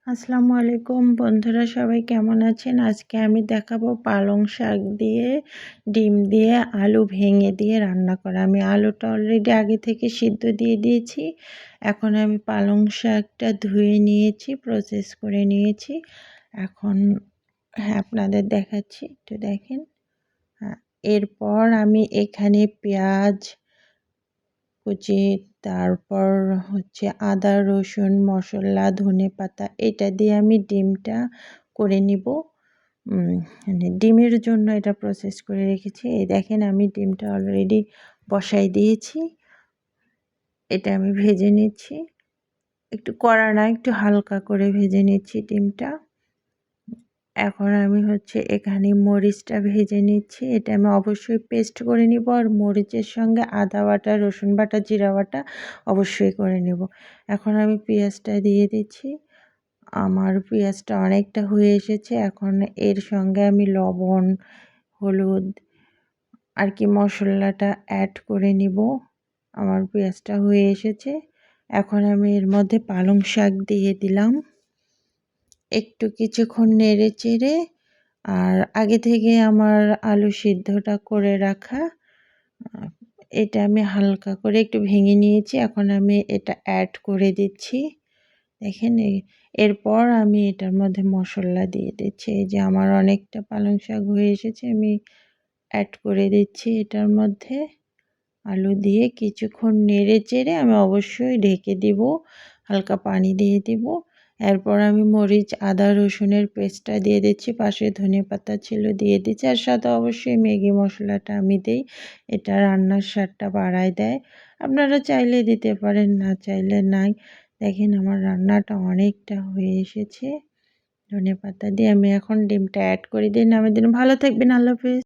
আসসালামু আলাইকুম বন্ধুরা, সবাই কেমন আছেন? আজকে আমি দেখাবো পালং শাক দিয়ে ডিম দিয়ে আলু ভেঙে দিয়ে রান্না করা। আমি আলুটা অলরেডি আগে থেকে সিদ্ধ দিয়ে দিয়েছি। এখন আমি পালং শাকটা ধুয়ে নিয়েছি, প্রসেস করে নিয়েছি। এখন আপনাদের দেখাচ্ছি, একটু দেখেন। হ্যাঁ, এরপর আমি এখানে পেঁয়াজ কুচি, তারপর আদা রসুন মশলা ধনেপাতা, এটা দিয়ে আমি ডিমটা করে নিব। মানে ডিমের জন্য এটা প্রসেস করে রেখেছি। এই দেখেন, আমি ডিমটা অলরেডি বসাই দিয়েছি। এটা আমি ভেজে নিচ্ছি, একটু কড়া না, একটু হালকা করে ভেজে নিচ্ছি ডিমটা। এখন আমি এখানে মরিচটা ভেজে নিচ্ছি। এটা আমি অবশ্যই পেস্ট করে নিব, আর মরিচের সঙ্গে আদা বাটা, রসুন বাটা, জিরা বাটা অবশ্যই করে নেব। এখন আমি পেঁয়াজটা দিয়ে দিচ্ছি। আমার পেঁয়াজটা অনেকটা হয়ে এসেছে। এখন এর সঙ্গে আমি লবণ, হলুদ আর কি মশলাটা অ্যাড করে নিব। আমার পেঁয়াজটা হয়ে এসেছে। এখন আমি এর মধ্যে পালং শাক দিয়ে দিলাম। একটু কিছুক্ষণ নেড়ে চেড়ে, আর আগে থেকে আমার আলু সিদ্ধটা করে রাখা, এটা আমি হালকা করে একটু ভেঙে নিয়েছি। এখন আমি এটা অ্যাড করে দিচ্ছি। দেখেন, এরপর আমি এটার মধ্যে মশলা দিয়ে দিচ্ছি। এই যে আমার অনেকটা পালং শাক হয়ে এসেছে, আমি অ্যাড করে দিচ্ছি এটার মধ্যে। আলু দিয়ে কিছুক্ষণ নেড়ে চেড়ে আমি অবশ্যই ঢেকে দিব, হালকা পানি দিয়ে দিব। এরপর আমি মরিচ, আদা, রসুনের পেস্টটা দিয়ে দিচ্ছি, পাশে ধনেপাতা ছিল দিয়ে দিচ্ছি, আর সাথে অবশ্যই ম্যাগি মশলাটা আমি দিই। এটা রান্নার স্বাদটা বাড়ায় দেয়। আপনারা চাইলে দিতে পারেন, না চাইলে নাই। দেখেন, আমার রান্নাটা অনেকটা হয়ে এসেছে। ধনেপাতা দিয়ে আমি এখন ডিমটা অ্যাড করে দিই, নামিয়ে দিন। ভালো থাকবেন, আল্লাহ হাফেজ।